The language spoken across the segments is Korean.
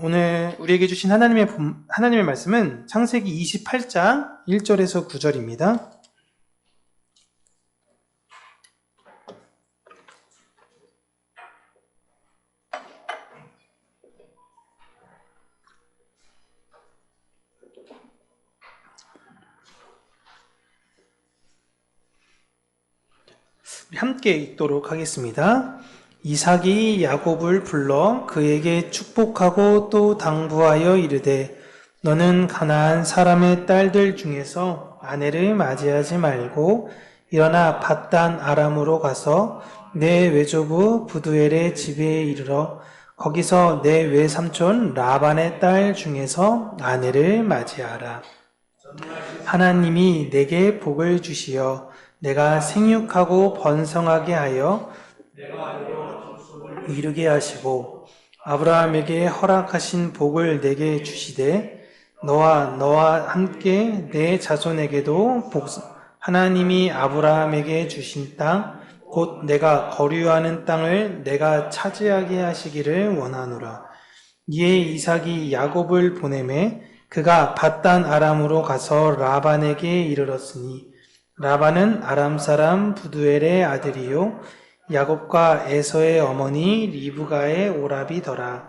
오늘 우리에게 주신 하나님의 말씀은 창세기 28장 1절에서 9절입니다. 함께 읽도록 하겠습니다. 이삭이 야곱을 불러 그에게 축복하고 또 당부하여 이르되 너는 가나안 사람의 딸들 중에서 아내를 맞이하지 말고 일어나 밧단 아람으로 가서 내 외조부 부두엘의 집에 이르러 거기서 내 외삼촌 라반의 딸 중에서 아내를 맞이하라. 하나님이 내게 복을 주시어 내가 생육하고 번성하게 하여 이루게 하시고 아브라함에게 허락하신 복을 내게 주시되 너와 함께 내 자손에게도 하나님이 아브라함에게 주신 땅 곧 내가 거류하는 땅을 내가 차지하게 하시기를 원하노라. 이에 이삭이 야곱을 보내매 그가 밧단 아람으로 가서 라반에게 이르렀으니 라반은 아람 사람 부두엘의 아들이요 야곱과 에서의 어머니 리브가의 오라비더라.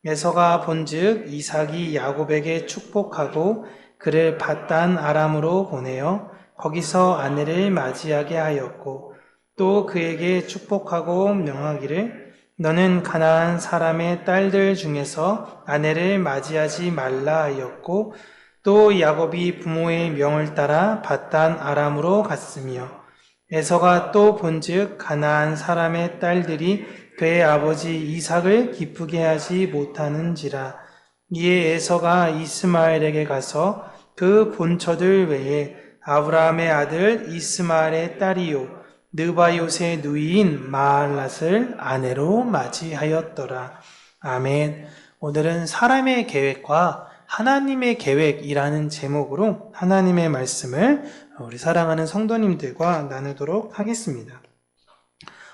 에서가 본즉 이삭이 야곱에게 축복하고 그를 밧단 아람으로 보내어 거기서 아내를 맞이하게 하였고 또 그에게 축복하고 명하기를 너는 가나안 사람의 딸들 중에서 아내를 맞이하지 말라 하였고 또 야곱이 부모의 명을 따라 밧단 아람으로 갔으며 에서가 또 본즉 가나안 사람의 딸들이 그의 아버지 이삭을 기쁘게 하지 못하는지라. 이에 에서가 이스마엘에게 가서 그 본처들 외에 아브라함의 아들 이스마엘의 딸이요 느바요의 누이인 마알랏을 아내로 맞이하였더라. 아멘. 오늘은 사람의 계획과 하나님의 계획이라는 제목으로 하나님의 말씀을 우리 사랑하는 성도님들과 나누도록 하겠습니다.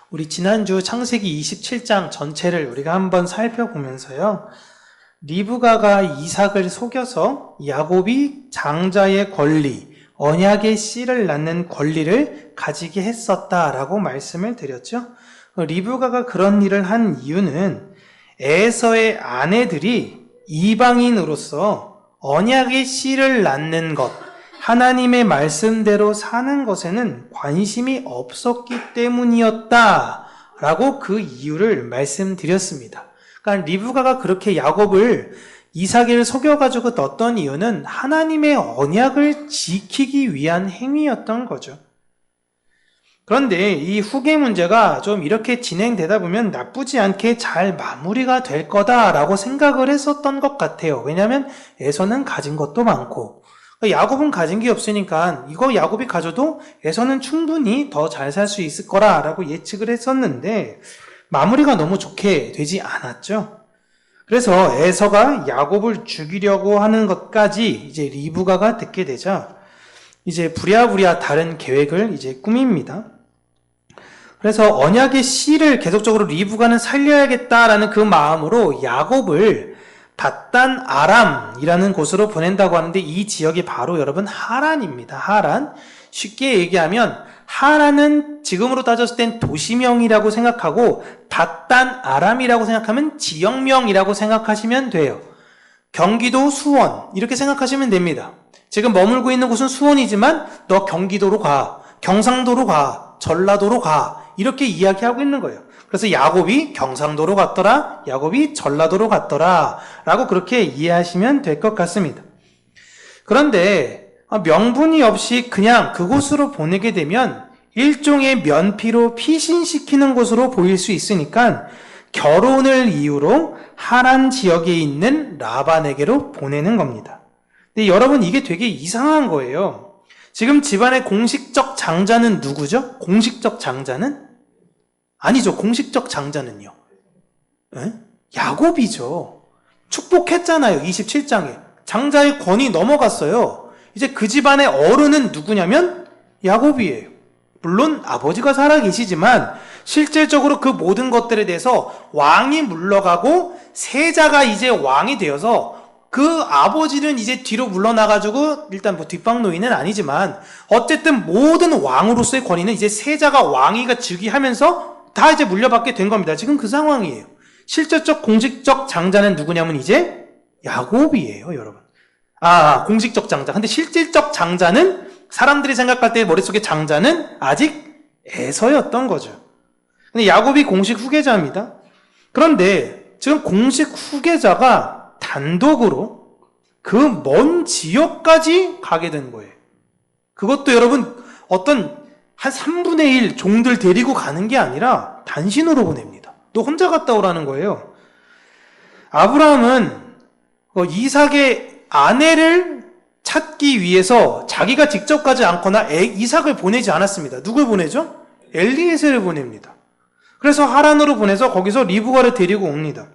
우리 지난주 창세기 27장 전체를 우리가 한번 살펴보면서요. 리브가가 이삭을 속여서 야곱이 장자의 권리, 언약의 씨를 낳는 권리를 가지게 했었다라고 말씀을 드렸죠. 리브가가 그런 일을 한 이유는 에서의 아내들이 이방인으로서 언약의 씨를 낳는 것, 하나님의 말씀대로 사는 것에는 관심이 없었기 때문이었다라고 그 이유를 말씀드렸습니다. 그러니까 리브가가 그렇게 이삭을 속여가지고 넣었던 이유는 하나님의 언약을 지키기 위한 행위였던 거죠. 그런데 이 후계 문제가 좀 이렇게 진행되다 보면 나쁘지 않게 잘 마무리가 될 거다라고 생각을 했었던 것 같아요. 왜냐하면 에서는 가진 것도 많고 야곱은 가진 게 없으니까 이거 야곱이 가져도 에서는 충분히 더 잘 살 수 있을 거라고 예측을 했었는데 마무리가 너무 좋게 되지 않았죠. 그래서 에서가 야곱을 죽이려고 하는 것까지 이제 리브가가 듣게 되자 이제 부랴부랴 다른 계획을 이제 꾸밉니다. 그래서 언약의 씨를 계속적으로 리브가는 살려야겠다라는 그 마음으로 야곱을 밧단 아람이라는 곳으로 보낸다고 하는데 이 지역이 바로 여러분 하란입니다. 하란. 쉽게 얘기하면 하란은 지금으로 따졌을 땐 도시명이라고 생각하고 밧단 아람이라고 생각하면 지역명이라고 생각하시면 돼요. 경기도 수원 이렇게 생각하시면 됩니다. 지금 머물고 있는 곳은 수원이지만 너 경기도로 가, 경상도로 가, 전라도로 가 이렇게 이야기하고 있는 거예요. 그래서 야곱이 경상도로 갔더라, 야곱이 전라도로 갔더라 라고 그렇게 이해하시면 될 것 같습니다. 그런데 명분이 없이 그냥 그곳으로 보내게 되면 일종의 면피로 피신시키는 곳으로 보일 수 있으니까 결혼을 이유로 하란 지역에 있는 라반에게로 보내는 겁니다. 근데 여러분 이게 되게 이상한 거예요. 지금 집안의 공식적 장자는 누구죠? 공식적 장자는? 아니죠. 공식적 장자는요. 에? 야곱이죠. 축복했잖아요. 27장에. 장자의 권이 넘어갔어요. 이제 그 집안의 어른은 누구냐면 야곱이에요. 물론 아버지가 살아계시지만 실질적으로 그 모든 것들에 대해서 왕이 물러가고 세자가 이제 왕이 되어서 그 아버지는 이제 뒤로 물러나가지고 일단 뭐 뒷방노인은 아니지만 어쨌든 모든 왕으로서의 권위는 이제 세자가 왕위가 즉위하면서 다 이제 물려받게 된 겁니다. 지금 그 상황이에요. 실질적 공식적 장자는 누구냐면 이제 야곱이에요, 여러분. 공식적 장자. 근데 실질적 장자는 사람들이 생각할 때 머릿속에 장자는 아직 에서였던 거죠. 근데 야곱이 공식 후계자입니다. 그런데 지금 공식 후계자가 단독으로 그 먼 지역까지 가게 된 거예요. 그것도 여러분 어떤 한 3분의 1 종들 데리고 가는 게 아니라 단신으로 보냅니다. 너 혼자 갔다 오라는 거예요. 아브라함은 이삭의 아내를 찾기 위해서 자기가 직접 가지 않거나 이삭을 보내지 않았습니다. 누굴 보내죠? 엘리에셀을 보냅니다. 그래서 하란으로 보내서 거기서 리브가를 데리고 옵니다.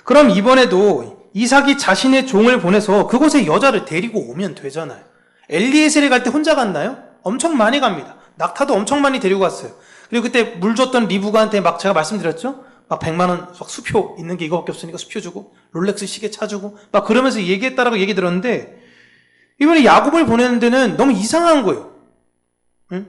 그럼 이번에도 이삭이 자신의 종을 보내서 그곳에 여자를 데리고 오면 되잖아요. 엘리에셀에 갈 때 혼자 갔나요? 엄청 많이 갑니다. 낙타도 엄청 많이 데리고 갔어요. 그리고 그때 물 줬던 리브가한테 막 제가 말씀드렸죠? 막 100만 원 수표 있는 게 이거밖에 없으니까 수표 주고 롤렉스 시계 차주고 막 그러면서 얘기했다라고 얘기 들었는데 이번에 야곱을 보내는 데는 너무 이상한 거예요. 응?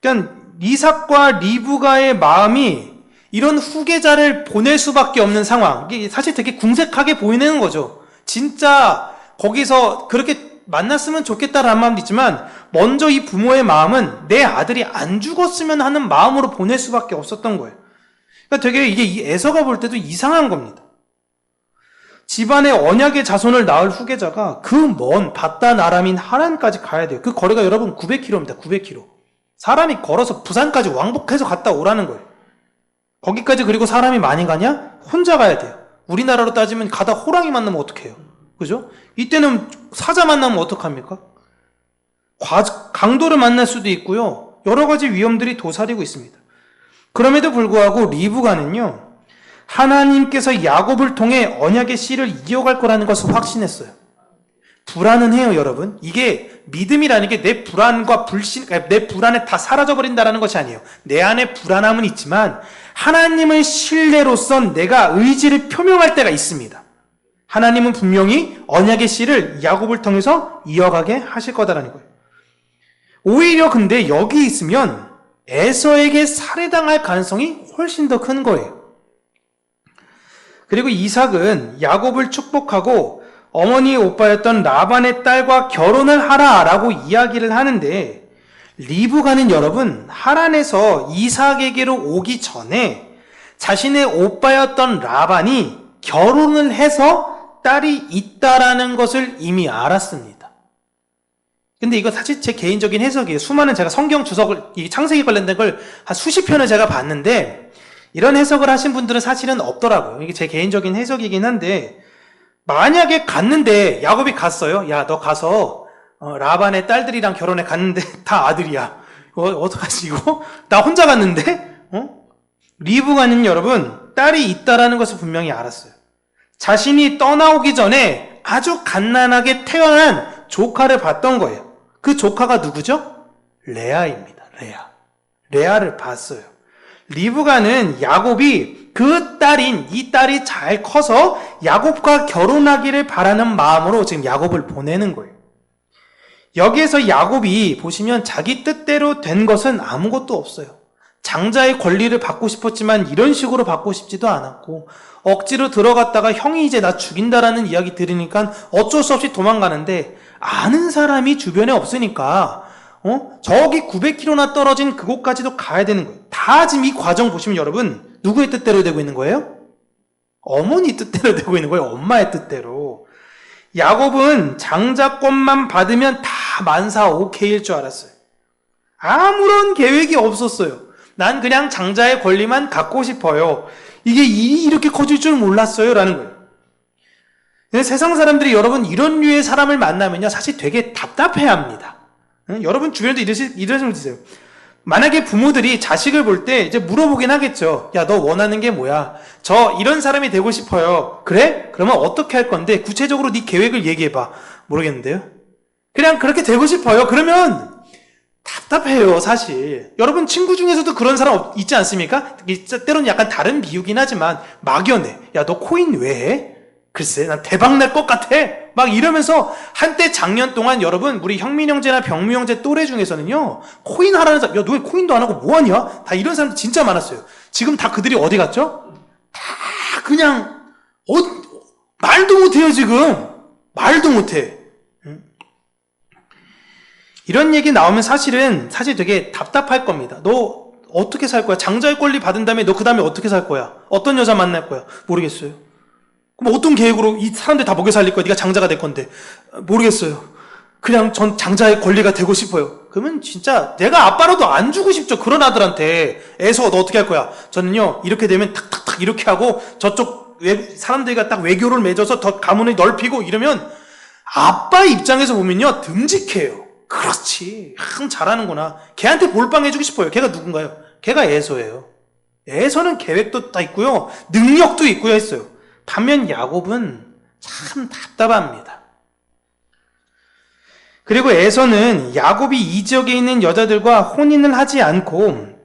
그러니까 이삭과 리브가의 마음이 이런 후계자를 보낼 수밖에 없는 상황. 이게 사실 되게 궁색하게 보이는 거죠. 진짜 거기서 그렇게 만났으면 좋겠다라는 마음도 있지만 먼저 이 부모의 마음은 내 아들이 안 죽었으면 하는 마음으로 보낼 수밖에 없었던 거예요. 그러니까 되게 이게 에서가 볼 때도 이상한 겁니다. 집안의 언약의 자손을 낳을 후계자가 그 먼 바단 아람인 하란까지 가야 돼요. 그 거리가 여러분 900km입니다. 900km. 사람이 걸어서 부산까지 왕복해서 갔다 오라는 거예요. 거기까지 그리고 사람이 많이 가냐? 혼자 가야 돼요. 우리나라로 따지면 가다 호랑이 만나면 어떡해요? 그죠? 이때는 사자 만나면 어떡합니까? 강도를 만날 수도 있고요. 여러 가지 위험들이 도사리고 있습니다. 그럼에도 불구하고 리브가는요. 하나님께서 야곱을 통해 언약의 씨를 이어갈 거라는 것을 확신했어요. 불안은 해요, 여러분. 이게 믿음이라는 게 내 불안과 내 불안에 다 사라져버린다는 것이 아니에요. 내 안에 불안함은 있지만 하나님의 신뢰로선 내가 의지를 표명할 때가 있습니다. 하나님은 분명히 언약의 씨를 야곱을 통해서 이어가게 하실 거다라는 거예요. 오히려 근데 여기 있으면 에서에게 살해당할 가능성이 훨씬 더 큰 거예요. 그리고 이삭은 야곱을 축복하고 어머니의 오빠였던 라반의 딸과 결혼을 하라라고 이야기를 하는데 리브가는 여러분 하란에서 이삭에게로 오기 전에 자신의 오빠였던 라반이 결혼을 해서 딸이 있다라는 것을 이미 알았습니다. 근데 이거 사실 제 개인적인 해석이에요. 수많은 제가 성경 주석을, 이 창세기 관련된 걸 한 수십 편을 제가 봤는데 이런 해석을 하신 분들은 사실은 없더라고요. 이게 제 개인적인 해석이긴 한데 만약에 갔는데 야곱이 갔어요. 야, 너 가서 라반의 딸들이랑 결혼해 갔는데 다 아들이야. 어떡하지 이거? 나 혼자 갔는데? 리브가는 여러분 딸이 있다라는 것을 분명히 알았어요. 자신이 떠나오기 전에 아주 갓난하게 태어난 조카를 봤던 거예요. 그 조카가 누구죠? 레아입니다. 레아를 봤어요. 리브가는 야곱이 그 딸인 이 딸이 잘 커서 야곱과 결혼하기를 바라는 마음으로 지금 야곱을 보내는 거예요. 여기에서 야곱이 보시면 자기 뜻대로 된 것은 아무것도 없어요. 장자의 권리를 받고 싶었지만 이런 식으로 받고 싶지도 않았고 억지로 들어갔다가 형이 이제 나 죽인다라는 이야기 들으니까 어쩔 수 없이 도망가는데 아는 사람이 주변에 없으니까 저기 900km나 떨어진 그곳까지도 가야 되는 거예요. 다 지금 이 과정 보시면 여러분 누구의 뜻대로 되고 있는 거예요? 어머니 뜻대로 되고 있는 거예요. 엄마의 뜻대로. 야곱은 장자권만 받으면 다 만사 오케이일 줄 알았어요. 아무런 계획이 없었어요. 난 그냥 장자의 권리만 갖고 싶어요. 이게 일이 이렇게 커질 줄 몰랐어요. 라는 거예요. 근데 세상 사람들이 여러분 이런 류의 사람을 만나면요. 사실 되게 답답해 합니다. 여러분 주변에도 이러시면 드세요. 만약에 부모들이 자식을 볼 때 이제 물어보긴 하겠죠. 야, 너 원하는 게 뭐야? 저 이런 사람이 되고 싶어요. 그래? 그러면 어떻게 할 건데? 구체적으로 네 계획을 얘기해봐. 모르겠는데요. 그냥 그렇게 되고 싶어요. 그러면 답답해요, 사실. 여러분 친구 중에서도 그런 사람 있지 않습니까? 때로는 약간 다른 비유긴 하지만 막연해. 야, 너 코인 왜 해? 글쎄, 난 대박 날 것 같아. 막 이러면서 한때 작년 동안 여러분 우리 형민 형제나 병무 형제 또래 중에서는요, 코인 하라는 사람, 야, 너 왜 코인도 안 하고 뭐 하냐? 다 이런 사람들 진짜 많았어요. 지금 다 그들이 어디 갔죠? 다 그냥 말도 못해요, 지금. 말도 못해. 이런 얘기 나오면 사실 되게 답답할 겁니다. 너 어떻게 살 거야? 장자의 권리 받은 다음에 너 그 다음에 어떻게 살 거야? 어떤 여자 만날 거야? 모르겠어요. 그럼 어떤 계획으로 이 사람들 다 먹여 살릴 거야? 네가 장자가 될 건데. 모르겠어요. 그냥 전 장자의 권리가 되고 싶어요. 그러면 진짜 내가 아빠라도 안 주고 싶죠. 그런 아들한테. 애서 너 어떻게 할 거야? 저는요, 이렇게 되면 탁탁탁 이렇게 하고 저쪽 사람들과 딱 외교를 맺어서 더 가문을 넓히고 이러면 아빠 입장에서 보면요, 듬직해요. 그렇지. 잘하는구나. 걔한테 몰빵해주고 싶어요. 걔가 누군가요? 걔가 에서예요. 에서는 계획도 다 있고요. 능력도 있고요 했어요. 반면 야곱은 참 답답합니다. 그리고 에서는 야곱이 이 지역에 있는 여자들과 혼인을 하지 않고,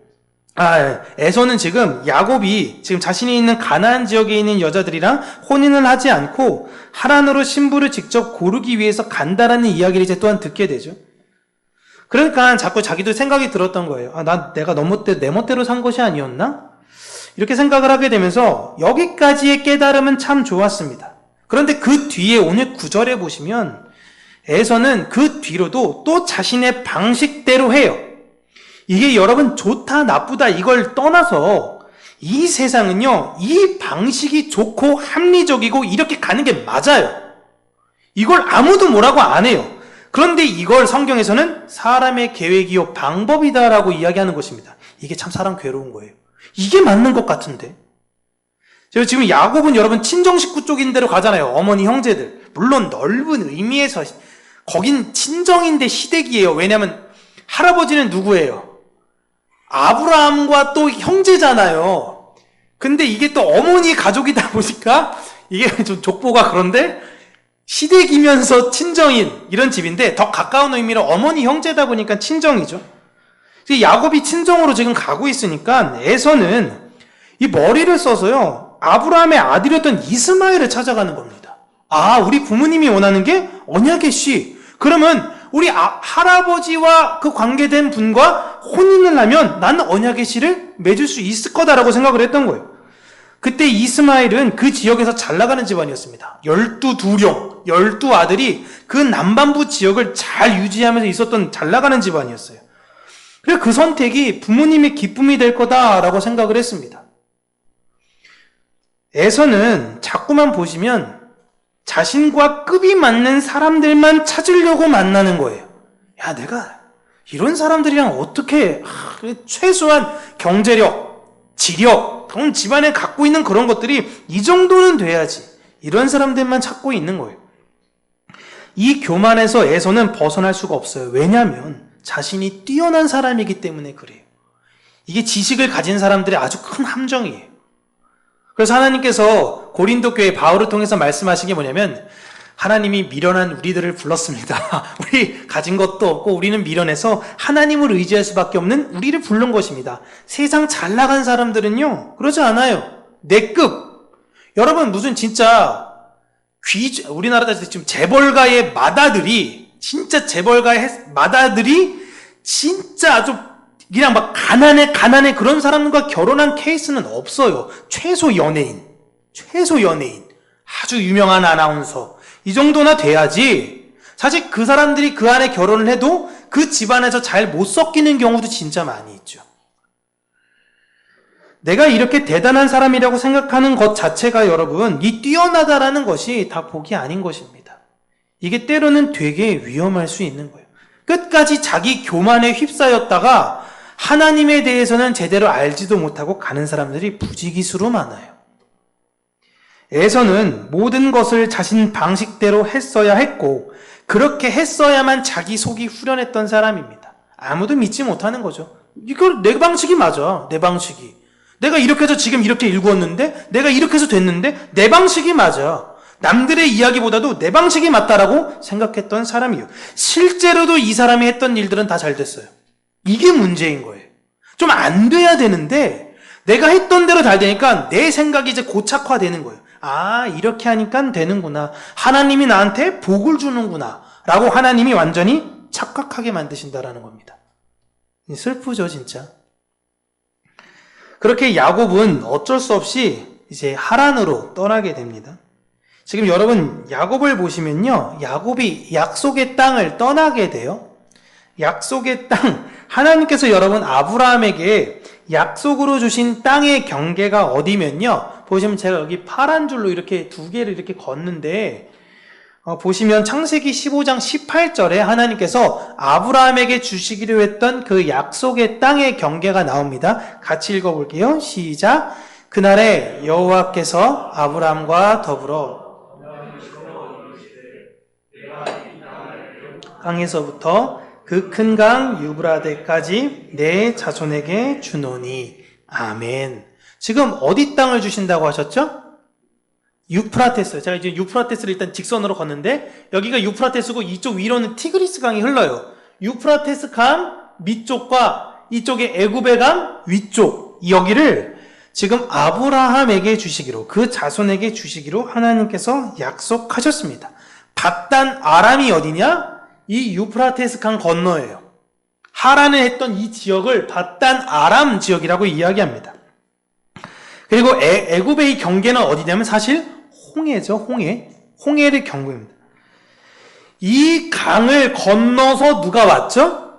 에서는 지금 야곱이 지금 자신이 있는 가나안 지역에 있는 여자들이랑 혼인을 하지 않고 하란으로 신부를 직접 고르기 위해서 간다라는 이야기를 이제 또한 듣게 되죠. 그러니까 자꾸 자기도 생각이 들었던 거예요. 내가 내 멋대로 산 것이 아니었나? 이렇게 생각을 하게 되면서 여기까지의 깨달음은 참 좋았습니다. 그런데 그 뒤에 오늘 9절에 보시면 에서는 그 뒤로도 또 자신의 방식대로 해요. 이게 여러분 좋다 나쁘다 이걸 떠나서 이 세상은요, 이 방식이 좋고 합리적이고 이렇게 가는 게 맞아요. 이걸 아무도 뭐라고 안 해요. 그런데 이걸 성경에서는 사람의 계획이요 방법이다라고 이야기하는 것입니다. 이게 참 사람 괴로운 거예요. 이게 맞는 것 같은데. 지금 야곱은 여러분 친정 식구 쪽인 데로 가잖아요. 어머니 형제들. 물론 넓은 의미에서 거긴 친정인데 시댁이에요. 왜냐하면 할아버지는 누구예요? 아브라함과 또 형제잖아요. 근데 이게 또 어머니 가족이다 보니까 이게 좀 족보가 그런데 시댁이면서 친정인 이런 집인데 더 가까운 의미로 어머니 형제다 보니까 친정이죠. 야곱이 친정으로 지금 가고 있으니까 에서는 이 머리를 써서요, 아브라함의 아들이었던 이스마엘을 찾아가는 겁니다. 우리 부모님이 원하는 게 언약의 씨. 그러면 우리 할아버지와 그 관계된 분과 혼인을 하면 나는 언약의 씨를 맺을 수 있을 거다라고 생각을 했던 거예요. 그때 이스마엘은 그 지역에서 잘 나가는 집안이었습니다. 12두령, 12아들이 그 남반부 지역을 잘 유지하면서 있었던 잘 나가는 집안이었어요. 그래서 그 선택이 부모님의 기쁨이 될 거다라고 생각을 했습니다. 에서는 자꾸만 보시면 자신과 급이 맞는 사람들만 찾으려고 만나는 거예요. 야, 내가 이런 사람들이랑 어떻게 최소한 경제력, 지력, 그런 집안에 갖고 있는 그런 것들이 이 정도는 돼야지. 이런 사람들만 찾고 있는 거예요. 이 교만에서 에서는 벗어날 수가 없어요. 왜냐하면 자신이 뛰어난 사람이기 때문에 그래요. 이게 지식을 가진 사람들의 아주 큰 함정이에요. 그래서 하나님께서 고린도 교회 바울을 통해서 말씀하신 게 뭐냐면, 하나님이 미련한 우리들을 불렀습니다. 우리 가진 것도 없고 우리는 미련해서 하나님을 의지할 수밖에 없는 우리를 부른 것입니다. 세상 잘 나간 사람들은요, 그러지 않아요. 내 급. 여러분 무슨 진짜 우리나라 지금 재벌가의 마다들이 진짜 아주 그냥 막 가난해 그런 사람과 결혼한 케이스는 없어요. 최소 연예인, 아주 유명한 아나운서 이 정도나 돼야지. 사실 그 사람들이 그 안에 결혼을 해도 그 집안에서 잘 못 섞이는 경우도 진짜 많이 있죠. 내가 이렇게 대단한 사람이라고 생각하는 것 자체가 여러분, 이 뛰어나다라는 것이 다 복이 아닌 것입니다. 이게 때로는 되게 위험할 수 있는 거예요. 끝까지 자기 교만에 휩싸였다가 하나님에 대해서는 제대로 알지도 못하고 가는 사람들이 부지기수로 많아요. 에서는 모든 것을 자신 방식대로 했어야 했고 그렇게 했어야만 자기 속이 후련했던 사람입니다. 아무도 믿지 못하는 거죠. 이걸 내 방식이 맞아. 내 방식이. 내가 이렇게 해서 지금 이렇게 일구었는데, 내가 이렇게 해서 됐는데 내 방식이 맞아. 남들의 이야기보다도 내 방식이 맞다라고 생각했던 사람이에요. 실제로도 이 사람이 했던 일들은 다 잘 됐어요. 이게 문제인 거예요. 좀 안 돼야 되는데 내가 했던 대로 잘 되니까 내 생각이 이제 고착화되는 거예요. 아, 이렇게 하니까 되는구나. 하나님이 나한테 복을 주는구나. 라고 하나님이 완전히 착각하게 만드신다라는 겁니다. 슬프죠, 진짜. 그렇게 야곱은 어쩔 수 없이 이제 하란으로 떠나게 됩니다. 지금 여러분 야곱을 보시면요, 야곱이 약속의 땅을 떠나게 돼요. 약속의 땅, 하나님께서 여러분 아브라함에게 약속으로 주신 땅의 경계가 어디면요, 보시면 제가 여기 파란 줄로 이렇게 두 개를 이렇게 걷는데, 보시면 창세기 15장 18절에 하나님께서 아브라함에게 주시기로 했던 그 약속의 땅의 경계가 나옵니다. 같이 읽어볼게요. 시작. 그날에 여호와께서 아브라함과 더불어 강에서부터 그 큰 강 유브라데까지 내 자손에게 주노니. 아멘. 지금 어디 땅을 주신다고 하셨죠? 유프라테스. 제가 이제 유프라테스를 일단 직선으로 걷는데, 여기가 유프라테스고 이쪽 위로는 티그리스 강이 흘러요. 유프라테스 강 밑쪽과 이쪽에 애굽의 강 위쪽, 여기를 지금 아브라함에게 주시기로, 그 자손에게 주시기로 하나님께서 약속하셨습니다. 밧단 아람이 어디냐? 이 유프라테스 강 건너예요. 하란을 했던 이 지역을 밧단 아람 지역이라고 이야기합니다. 그리고 애굽의 이 경계는 어디냐면 사실 홍해죠. 홍해를 경고입니다. 이 강을 건너서 누가 왔죠?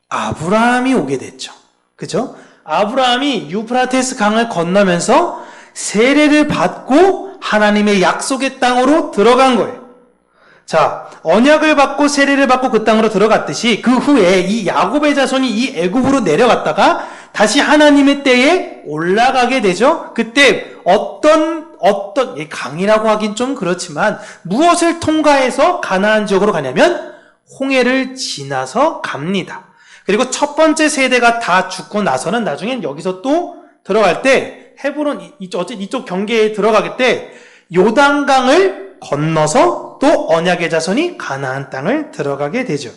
아브라함이 오게 됐죠. 그죠? 아브라함이 유프라테스 강을 건너면서 세례를 받고 하나님의 약속의 땅으로 들어간 거예요. 자, 언약을 받고 세례를 받고 그 땅으로 들어갔듯이 그 후에 이 야곱의 자손이 이 애굽으로 내려갔다가 다시 하나님의 때에 올라가게 되죠. 그때 어떤 강이라고 하긴 좀 그렇지만 무엇을 통과해서 가나안 지역으로 가냐면 홍해를 지나서 갑니다. 그리고 첫 번째 세대가 다 죽고 나서는 나중엔 여기서 또 들어갈 때 헤브론 이쪽 경계에 들어가게 때 요단강을 건너서 또 언약의 자손이 가나안 땅을 들어가게 되죠.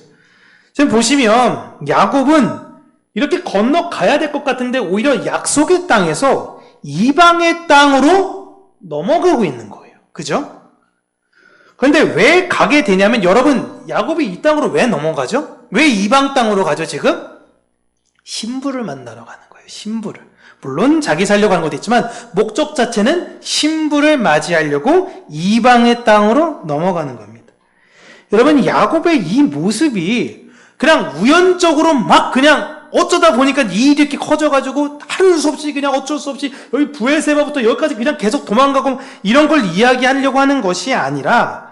지금 보시면 야곱은 이렇게 건너가야 될 것 같은데 오히려 약속의 땅에서 이방의 땅으로 넘어가고 있는 거예요. 그죠? 그런데 왜 가게 되냐면, 여러분 야곱이 이 땅으로 왜 넘어가죠? 왜 이방 땅으로 가죠 지금? 신부를 만나러 가는 거예요. 신부를. 물론 자기 살려고 하는 것도 있지만 목적 자체는 신부를 맞이하려고 이방의 땅으로 넘어가는 겁니다. 여러분 야곱의 이 모습이 그냥 우연적으로 막 그냥 어쩌다 보니까 일이 이렇게 커져가지고 하는 수 없이 그냥 어쩔 수 없이 여기 부엘세바부터 여기까지 그냥 계속 도망가고 이런 걸 이야기하려고 하는 것이 아니라,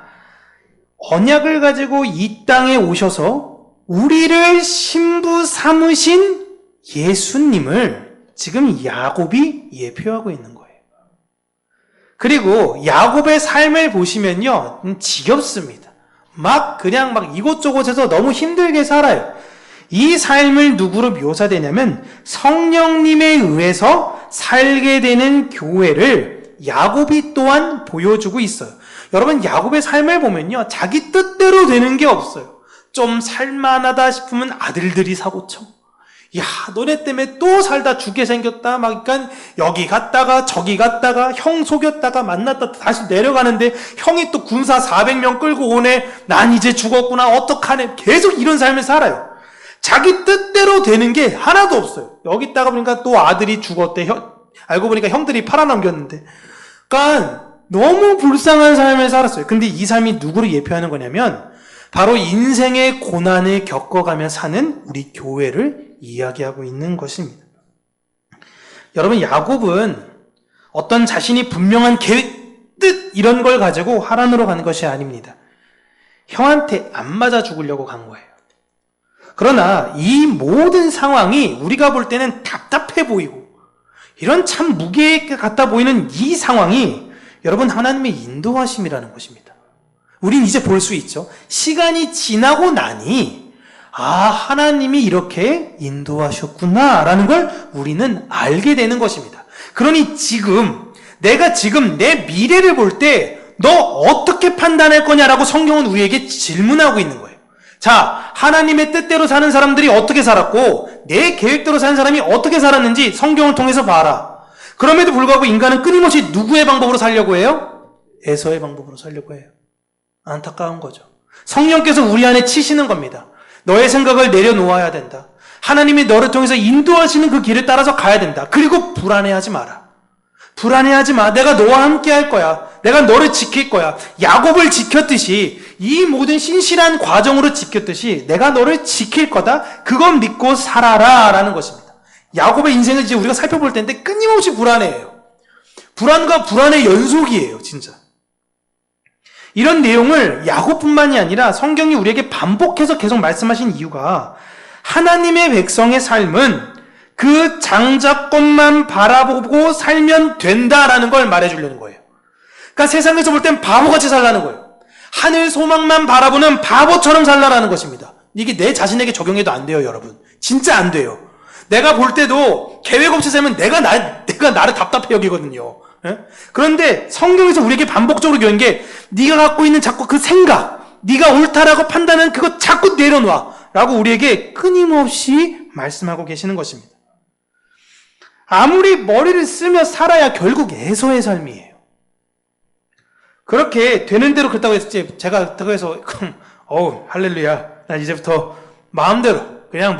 언약을 가지고 이 땅에 오셔서 우리를 신부 삼으신 예수님을 지금 야곱이 예표하고 있는 거예요. 그리고 야곱의 삶을 보시면요, 지겹습니다. 그냥 이곳저곳에서 너무 힘들게 살아요. 이 삶을 누구로 묘사되냐면 성령님에 의해서 살게 되는 교회를 야곱이 또한 보여주고 있어요. 여러분 야곱의 삶을 보면요, 자기 뜻대로 되는 게 없어요. 좀 살만하다 싶으면 아들들이 사고쳐. 야, 너네 때문에 또 살다 죽게 생겼다. 그러니까 여기 갔다가 저기 갔다가 형 속였다가 만났다 다시 내려가는데 형이 또 군사 400명 끌고 오네. 난 이제 죽었구나. 어떡하네. 계속 이런 삶을 살아요. 자기 뜻대로 되는 게 하나도 없어요. 여기 있다가 보니까 또 아들이 죽었대. 알고 보니까 형들이 팔아넘겼는데. 그러니까 너무 불쌍한 삶을 살았어요. 근데 이 삶이 누구를 예표하는 거냐면 바로 인생의 고난을 겪어가며 사는 우리 교회를 이야기하고 있는 것입니다. 여러분 야곱은 어떤 자신이 분명한 계획, 뜻 이런 걸 가지고 하란으로 가는 것이 아닙니다. 형한테 안 맞아 죽으려고 간 거예요. 그러나 이 모든 상황이 우리가 볼 때는 답답해 보이고 이런 참 무게 같아 보이는 이 상황이 여러분 하나님의 인도하심이라는 것입니다. 우린 이제 볼 수 있죠. 시간이 지나고 나니 하나님이 이렇게 인도하셨구나라는 걸 우리는 알게 되는 것입니다. 그러니 내가 지금 내 미래를 볼 때 너 어떻게 판단할 거냐라고 성경은 우리에게 질문하고 있는 거예요. 자, 하나님의 뜻대로 사는 사람들이 어떻게 살았고 내 계획대로 사는 사람이 어떻게 살았는지 성경을 통해서 봐라. 그럼에도 불구하고 인간은 끊임없이 누구의 방법으로 살려고 해요? 에서의 방법으로 살려고 해요. 안타까운 거죠. 성령께서 우리 안에 치시는 겁니다. 너의 생각을 내려놓아야 된다. 하나님이 너를 통해서 인도하시는 그 길을 따라서 가야 된다. 그리고 불안해하지 마라. 불안해하지 마. 내가 너와 함께 할 거야. 내가 너를 지킬 거야. 야곱을 지켰듯이 이 모든 신실한 과정으로 지켰듯이 내가 너를 지킬 거다. 그건 믿고 살아라 라는 것입니다. 야곱의 인생을 이제 우리가 살펴볼 텐데 끊임없이 불안해해요. 불안과 불안의 연속이에요. 진짜. 이런 내용을 야곱뿐만이 아니라 성경이 우리에게 반복해서 계속 말씀하신 이유가 하나님의 백성의 삶은 그 장자권만 바라보고 살면 된다라는 걸 말해주려는 거예요. 그러니까 세상에서 볼 땐 바보같이 살라는 거예요. 하늘 소망만 바라보는 바보처럼 살라라는 것입니다. 이게 내 자신에게 적용해도 안 돼요, 여러분. 진짜 안 돼요. 내가 볼 때도 계획 없이 살면 내가 나를 답답해 여기거든요. 예? 그런데 성경에서 우리에게 반복적으로 교한 게 네가 갖고 있는 자꾸 그 생각, 네가 옳다라고 판단하는 그거 자꾸 내려놔 라고 우리에게 끊임없이 말씀하고 계시는 것입니다. 아무리 머리를 쓰며 살아야 결국 에서의 삶이에요. 그렇게 되는 대로 그렇다고 했지 제가 그렇다고 해서 할렐루야 난 이제부터 마음대로 그냥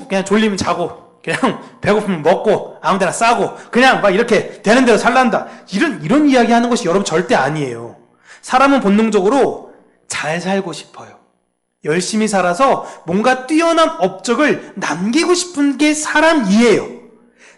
그냥 졸리면 자고 그냥 배고프면 먹고 아무데나 싸고 그냥 막 이렇게 되는 대로 살란다. 이런 이야기 하는 것이 여러분 절대 아니에요. 사람은 본능적으로 잘 살고 싶어요. 열심히 살아서 뭔가 뛰어난 업적을 남기고 싶은 게 사람이에요.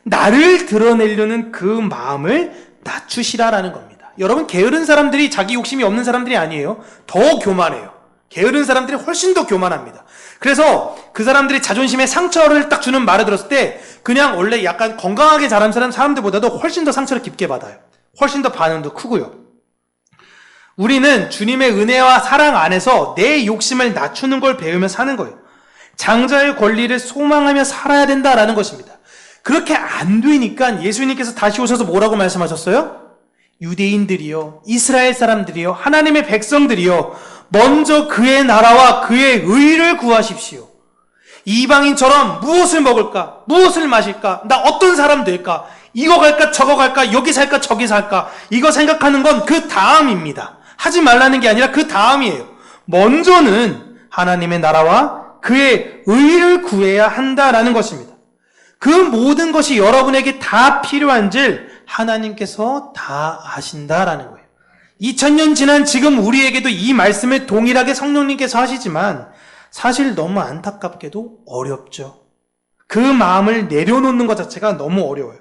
나를 드러내려는 그 마음을 낮추시라라는 겁니다. 여러분, 게으른 사람들이 자기 욕심이 없는 사람들이 아니에요. 더 교만해요. 게으른 사람들이 훨씬 더 교만합니다. 그래서 그 사람들이 자존심에 상처를 딱 주는 말을 들었을 때 그냥 원래 약간 건강하게 자란 사람들보다도 훨씬 더 상처를 깊게 받아요. 훨씬 더 반응도 크고요. 우리는 주님의 은혜와 사랑 안에서 내 욕심을 낮추는 걸 배우며 사는 거예요. 장자의 권리를 소망하며 살아야 된다라는 것입니다. 그렇게 안 되니까 예수님께서 다시 오셔서 뭐라고 말씀하셨어요? 유대인들이요, 이스라엘 사람들이요, 하나님의 백성들이요, 먼저 그의 나라와 그의 의를 구하십시오. 이방인처럼 무엇을 먹을까? 무엇을 마실까? 나 어떤 사람 될까? 이거 갈까? 저거 갈까? 여기 살까? 저기 살까? 이거 생각하는 건 그 다음입니다. 하지 말라는 게 아니라 그 다음이에요. 먼저는 하나님의 나라와 그의 의를 구해야 한다라는 것입니다. 그 모든 것이 여러분에게 다 필요한 줄 하나님께서 다 아신다라는 거예요. 2000년 지난 지금 우리에게도 이 말씀을 동일하게 성령님께서 하시지만 사실 너무 안타깝게도 어렵죠. 그 마음을 내려놓는 것 자체가 너무 어려워요.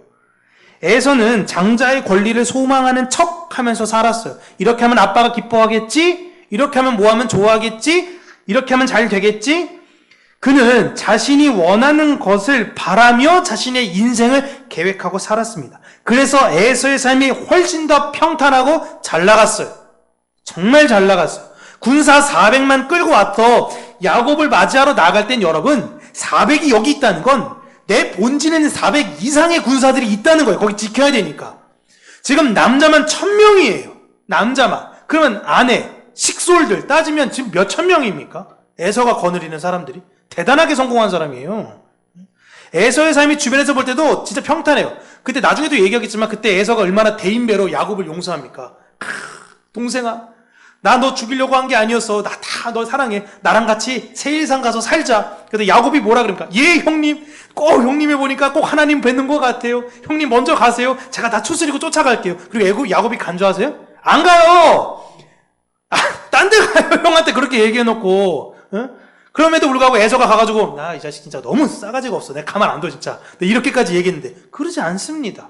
에서는 장자의 권리를 소망하는 척 하면서 살았어요. 이렇게 하면 아빠가 기뻐하겠지? 이렇게 하면 뭐 하면 좋아하겠지? 이렇게 하면 잘 되겠지? 그는 자신이 원하는 것을 바라며 자신의 인생을 계획하고 살았습니다. 그래서 에서의 삶이 훨씬 더 평탄하고 잘 나갔어요. 정말 잘 나갔어요. 군사 400만 끌고 와서 야곱을 맞이하러 나갈 땐 여러분 400이 여기 있다는 건 내 본진에는 400 이상의 군사들이 있다는 거예요. 거기 지켜야 되니까. 지금 남자만 1000명이에요. 남자만. 그러면 아내, 식솔들 따지면 지금 몇 천 명입니까? 에서가 거느리는 사람들이. 대단하게 성공한 사람이에요. 에서의 삶이 주변에서 볼 때도 진짜 평탄해요. 그때 나중에도 얘기하겠지만 그때 에서가 얼마나 대인배로 야곱을 용서합니까? 동생아, 나 너 죽이려고 한 게 아니었어. 나 다 너 사랑해. 나랑 같이 세일산 가서 살자. 그래서 야곱이 뭐라 그럽니까? 예, 형님. 꼭 형님이 보니까 꼭 하나님 뵙는 것 같아요. 형님 먼저 가세요. 제가 다 추스리고 쫓아갈게요. 그리고 야곱이 간주하세요? 안 가요. 딴 데 가요. 형한테 그렇게 얘기해놓고. 어? 그럼에도 불구하고 에서가 가가지고 나 이 자식 진짜 너무 싸가지가 없어. 내가 가만 안 둬 진짜. 이렇게까지 얘기했는데 그러지 않습니다.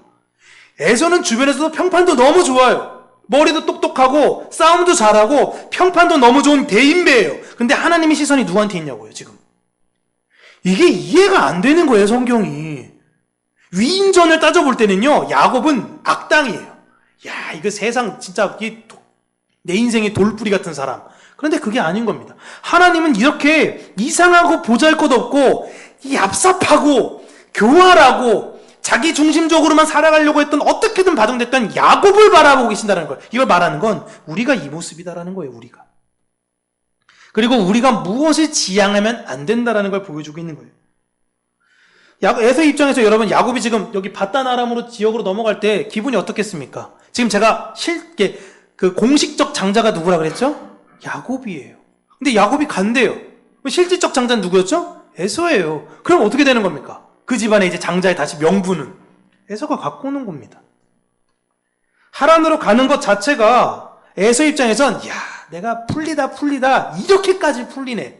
에서는 주변에서도 평판도 너무 좋아요. 머리도 똑똑하고 싸움도 잘하고 평판도 너무 좋은 대인배예요. 근데 하나님의 시선이 누구한테 있냐고요 지금. 이게 이해가 안 되는 거예요 성경이. 위인전을 따져볼 때는요 야곱은 악당이에요. 야 이거 세상 진짜 내 인생의 돌뿌리 같은 사람. 그런데 그게 아닌 겁니다. 하나님은 이렇게 이상하고 보잘것없고 얍삽하고 교활하고 자기 중심적으로만 살아가려고 했던 어떻게든 바둥댔던 야곱을 바라보고 계신다는 거예요. 이걸 말하는 건 우리가 이 모습이다라는 거예요. 우리가. 그리고 우리가 무엇을 지향하면 안 된다라는 걸 보여주고 있는 거예요. 에서 입장에서 여러분, 야곱이 지금 여기 바다나람으로 지역으로 넘어갈 때 기분이 어떻겠습니까? 지금 제가 그 공식적 장자가 누구라 그랬죠? 야곱이에요. 근데 야곱이 간대요. 실질적 장자는 누구였죠? 에서예요. 그럼 어떻게 되는 겁니까? 그 집안에 이제 장자의 다시 명분은 에서가 갖고 오는 겁니다. 하란으로 가는 것 자체가 에서 입장에선 야, 내가 풀리다 이렇게까지 풀리네.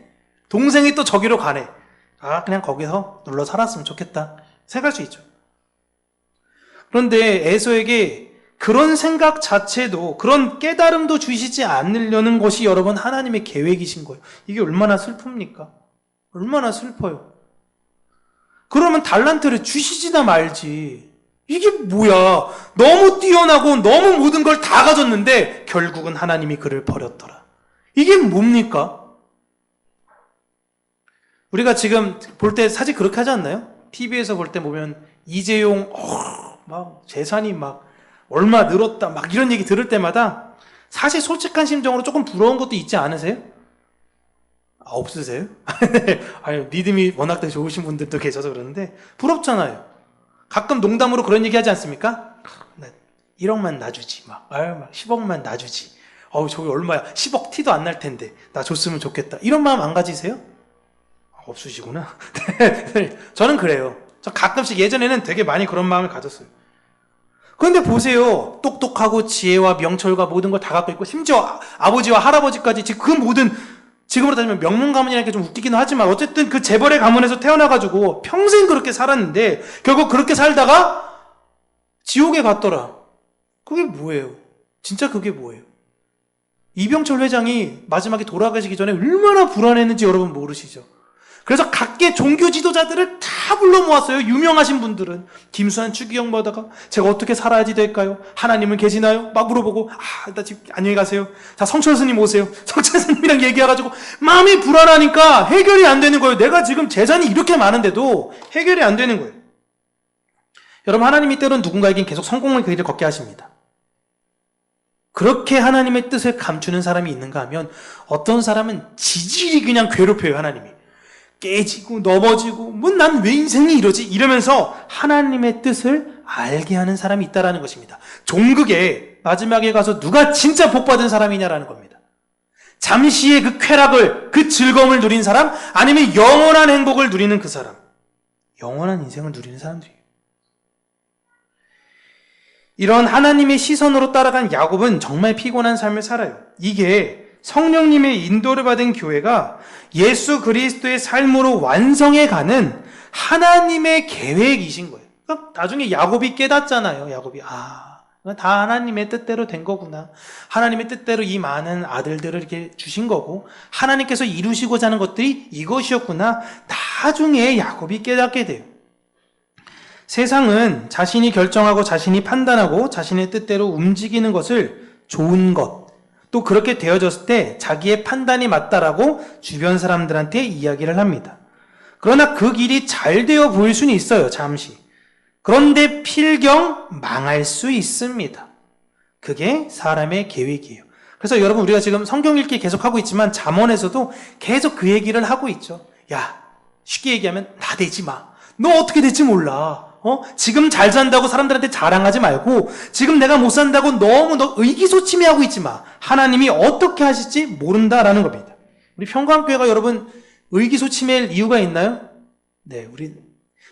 동생이 또 저기로 가네. 아, 그냥 거기서 눌러 살았으면 좋겠다 생각할 수 있죠. 그런데 에서에게 그런 생각 자체도, 그런 깨달음도 주시지 않으려는 것이 여러분 하나님의 계획이신 거예요. 이게 얼마나 슬픕니까? 얼마나 슬퍼요. 그러면 달란트를 주시지나 말지. 이게 뭐야? 너무 뛰어나고 너무 모든 걸 다 가졌는데 결국은 하나님이 그를 버렸더라. 이게 뭡니까? 우리가 지금 볼 때 사실 그렇게 하지 않나요? TV에서 볼 때 보면 이재용 막 재산이 막 얼마 늘었다 막 이런 얘기 들을 때마다 사실 솔직한 심정으로 조금 부러운 것도 있지 않으세요? 아, 없으세요? 아니, 믿음이 워낙 좋으신 분들도 계셔서 그러는데 부럽잖아요. 가끔 농담으로 그런 얘기 하지 않습니까? 1억만 놔주지 막 10억만 놔주지. 저기 얼마야? 10억 티도 안 날 텐데 나 줬으면 좋겠다. 이런 마음 안 가지세요? 없으시구나. 저는 그래요. 저 가끔씩 예전에는 되게 많이 그런 마음을 가졌어요. 그런데 보세요. 똑똑하고 지혜와 명철과 모든 걸 다 갖고 있고 심지어 아버지와 할아버지까지 지금 그 모든, 지금으로 따지면 명문 가문이라는 게 좀 웃기긴 하지만 어쨌든 그 재벌의 가문에서 태어나가지고 평생 그렇게 살았는데 결국 그렇게 살다가 지옥에 갔더라. 그게 뭐예요? 진짜 그게 뭐예요? 이병철 회장이 마지막에 돌아가시기 전에 얼마나 불안했는지 여러분 모르시죠? 그래서 각계 종교 지도자들을 다 불러 모았어요. 유명하신 분들은. 김수환 추기경 보다가 제가 어떻게 살아야지 될까요? 하나님은 계시나요? 막 물어보고 나 지금 안녕히 가세요. 자, 성철 스님 오세요. 성철 스님이랑 얘기해가지고 마음이 불안하니까 해결이 안 되는 거예요. 내가 지금 재산이 이렇게 많은데도 해결이 안 되는 거예요. 여러분, 하나님이 때로는 누군가에겐 계속 성공의 길을 걷게 하십니다. 그렇게 하나님의 뜻을 감추는 사람이 있는가 하면 어떤 사람은 지질이 그냥 괴롭혀요. 하나님이 깨지고 넘어지고 난 왜 인생이 이러지? 이러면서 하나님의 뜻을 알게 하는 사람이 있다라는 것입니다. 종극에 마지막에 가서 누가 진짜 복받은 사람이냐라는 겁니다. 잠시의 그 쾌락을, 그 즐거움을 누린 사람, 아니면 영원한 행복을 누리는 그 사람. 영원한 인생을 누리는 사람들이에요. 이런 하나님의 시선으로 따라간 야곱은 정말 피곤한 삶을 살아요. 이게 성령님의 인도를 받은 교회가 예수 그리스도의 삶으로 완성해가는 하나님의 계획이신 거예요. 그러니까 나중에 야곱이 깨닫잖아요. 야곱이 다 하나님의 뜻대로 된 거구나. 하나님의 뜻대로 이 많은 아들들을 이렇게 주신 거고 하나님께서 이루시고자 하는 것들이 이것이었구나. 나중에 야곱이 깨닫게 돼요. 세상은 자신이 결정하고 자신이 판단하고 자신의 뜻대로 움직이는 것을 좋은 것, 또 그렇게 되어졌을 때 자기의 판단이 맞다라고 주변 사람들한테 이야기를 합니다. 그러나 그 길이 잘 되어 보일 수는 있어요, 잠시. 그런데 필경 망할 수 있습니다. 그게 사람의 계획이에요. 그래서 여러분, 우리가 지금 성경 읽기 계속하고 있지만 잠언에서도 계속 그 얘기를 하고 있죠. 야, 쉽게 얘기하면 나대지 마. 너 어떻게 될지 몰라. 지금 잘 산다고 사람들한테 자랑하지 말고 지금 내가 못 산다고 너무 의기소침해하고 있지 마. 하나님이 어떻게 하실지 모른다라는 겁니다. 우리 평강교회가 여러분 의기소침할 이유가 있나요? 네,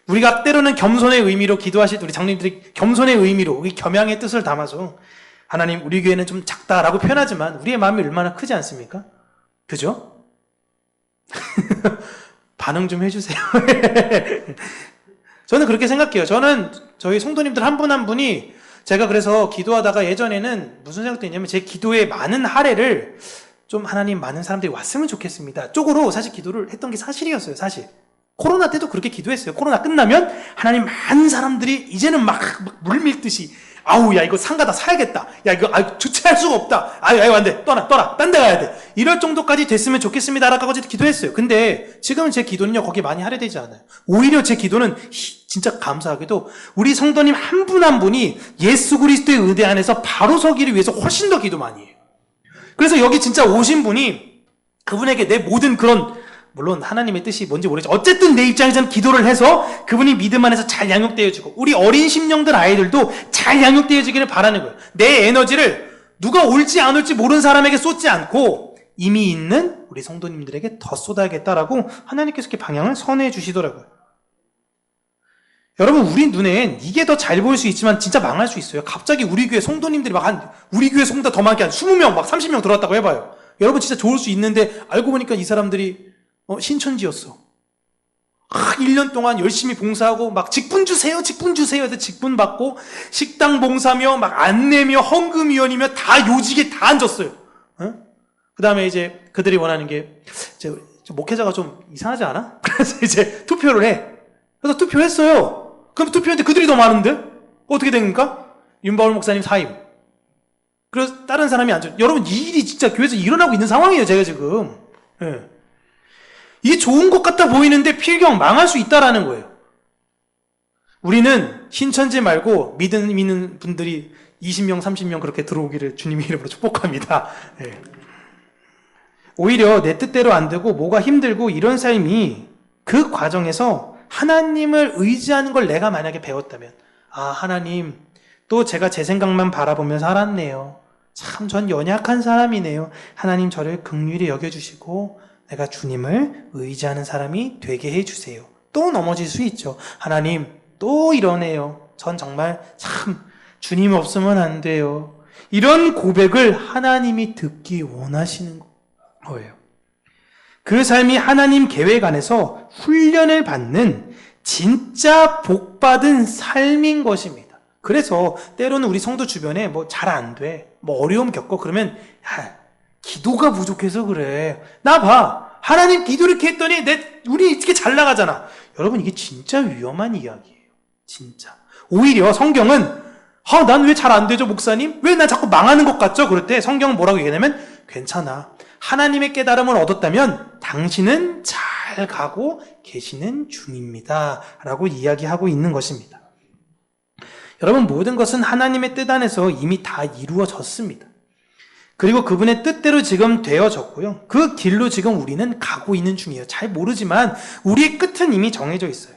우리가 때로는 겸손의 의미로 기도하실 우리 장로님들이 겸손의 의미로 우리 겸양의 뜻을 담아서 하나님 우리 교회는 좀 작다라고 표현하지만 우리의 마음이 얼마나 크지 않습니까? 그죠? 반응 좀 해주세요. 저는 그렇게 생각해요. 저는 저희 성도님들 한 분 한 분이 제가 그래서 기도하다가 예전에는 무슨 생각도 있냐면 제 기도에 많은 할애를 좀 하나님 많은 사람들이 왔으면 좋겠습니다 쪽으로 사실 기도를 했던 게 사실이었어요. 사실 코로나 때도 그렇게 기도했어요. 코로나 끝나면 하나님 많은 사람들이 이제는 막 물밀듯이 야 이거 상가다 사야겠다. 야 이거 주차할 수가 없다. 아유 안 돼. 떠나 딴 데 가야 돼. 이럴 정도까지 됐으면 좋겠습니다라고 기도했어요. 근데 지금은 제 기도는요 거기에 많이 할애되지 않아요. 오히려 제 기도는 진짜 감사하게도 우리 성도님 한 분 한 분이 예수 그리스도의 의대 안에서 바로 서기를 위해서 훨씬 더 기도 많이 해요. 그래서 여기 진짜 오신 분이 그분에게 내 모든 그런, 물론 하나님의 뜻이 뭔지 모르겠지만 어쨌든 내 입장에서는 기도를 해서 그분이 믿음 안에서 잘 양육되어지고 우리 어린 심령들 아이들도 잘 양육되어지기를 바라는 거예요. 내 에너지를 누가 올지 안 올지 모르는 사람에게 쏟지 않고 이미 있는 우리 성도님들에게 더 쏟아야겠다라고 하나님께서 이렇게 방향을 선회해 주시더라고요. 여러분, 우리 눈엔 이게 더 잘 보일 수 있지만 진짜 망할 수 있어요. 갑자기 우리 교회 성도님들이 우리 교회 성도 더 많게 한 20명, 막 30명 들어왔다고 해봐요. 여러분 진짜 좋을 수 있는데 알고 보니까 이 사람들이 신천지였어. 1년 동안 열심히 봉사하고 막 직분 주세요 해서 직분 받고 식당 봉사며 막 안내며 헌금위원이며 다 요직에 다 앉았어요. 그 다음에 이제 그들이 원하는 게 목회자가 좀 이상하지 않아? 그래서 이제 투표를 해. 그래서 투표했어요. 그럼 투표했는데 그들이 더 많은데? 어떻게 됩니까? 윤바울 목사님 사임. 그래서 다른 사람이 앉아. 여러분, 이 일이 진짜 교회에서 일어나고 있는 상황이에요, 제가 지금. 예. 이게 좋은 것 같아 보이는데 필경 망할 수 있다라는 거예요. 우리는 신천지 말고 믿는 분들이 20명, 30명 그렇게 들어오기를 주님의 이름으로 축복합니다. 예. 오히려 내 뜻대로 안 되고 뭐가 힘들고 이런 삶이 그 과정에서 하나님을 의지하는 걸 내가 만약에 배웠다면, 아, 하나님, 또 제가 제 생각만 바라보며 살았네요. 참 전 연약한 사람이네요. 하나님 저를 긍휼히 여겨주시고 내가 주님을 의지하는 사람이 되게 해주세요. 또 넘어질 수 있죠. 하나님, 또 이러네요. 전 정말 참 주님 없으면 안 돼요. 이런 고백을 하나님이 듣기 원하시는 거예요. 그 삶이 하나님 계획 안에서 훈련을 받는 진짜 복받은 삶인 것입니다. 그래서 때로는 우리 성도 주변에 뭐 잘 안 돼, 뭐 어려움 겪어 그러면 기도가 부족해서 그래. 나 봐. 하나님 기도 이렇게 했더니 우리 이렇게 잘 나가잖아. 여러분, 이게 진짜 위험한 이야기예요. 진짜. 오히려 성경은 난 왜 잘 안 되죠, 목사님? 왜 나 자꾸 망하는 것 같죠? 그럴 때 성경은 뭐라고 얘기하냐면, 괜찮아. 하나님의 깨달음을 얻었다면 당신은 잘 가고 계시는 중입니다. 라고 이야기하고 있는 것입니다. 여러분, 모든 것은 하나님의 뜻 안에서 이미 다 이루어졌습니다. 그리고 그분의 뜻대로 지금 되어졌고요. 그 길로 지금 우리는 가고 있는 중이에요. 잘 모르지만 우리의 끝은 이미 정해져 있어요.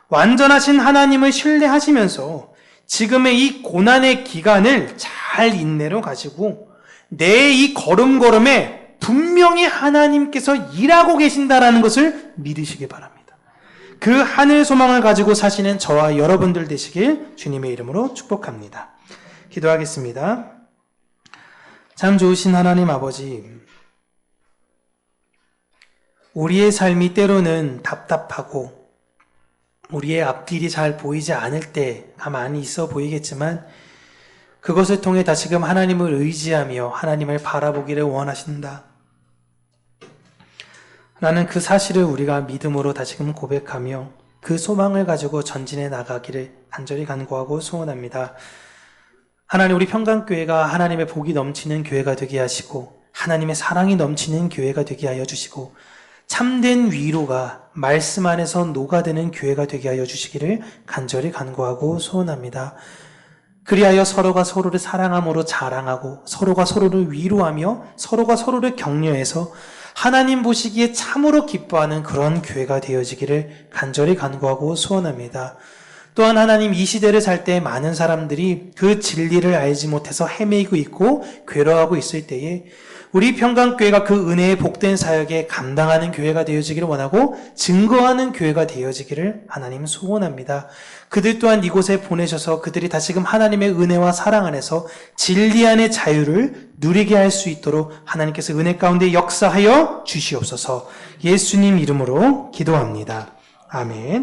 완전하신 하나님을 신뢰하시면서 지금의 이 고난의 기간을 잘 인내로 가지고 내 이 걸음걸음에 분명히 하나님께서 일하고 계신다라는 것을 믿으시기 바랍니다. 그 하늘 소망을 가지고 사시는 저와 여러분들 되시길 주님의 이름으로 축복합니다. 기도하겠습니다. 참 좋으신 하나님 아버지, 우리의 삶이 때로는 답답하고 우리의 앞길이 잘 보이지 않을 때가 많이 있어 보이겠지만 그것을 통해 다시금 하나님을 의지하며 하나님을 바라보기를 원하신다. 라는 그 사실을 우리가 믿음으로 다시금 고백하며 그 소망을 가지고 전진해 나가기를 간절히 간구하고 소원합니다. 하나님, 우리 평강교회가 하나님의 복이 넘치는 교회가 되게 하시고 하나님의 사랑이 넘치는 교회가 되게 하여 주시고 참된 위로가 말씀 안에서 녹아드는 교회가 되게 하여 주시기를 간절히 간구하고 소원합니다. 그리하여 서로가 서로를 사랑함으로 자랑하고 서로가 서로를 위로하며 서로가 서로를 격려해서 하나님 보시기에 참으로 기뻐하는 그런 교회가 되어지기를 간절히 간구하고 소원합니다. 또한 하나님, 이 시대를 살 때 많은 사람들이 그 진리를 알지 못해서 헤매이고 있고 괴로워하고 있을 때에 우리 평강교회가 그 은혜의 복된 사역에 감당하는 교회가 되어지기를 원하고 증거하는 교회가 되어지기를 하나님 소원합니다. 그들 또한 이곳에 보내셔서 그들이 다시금 하나님의 은혜와 사랑 안에서 진리 안의 자유를 누리게 할 수 있도록 하나님께서 은혜 가운데 역사하여 주시옵소서. 예수님 이름으로 기도합니다. 아멘.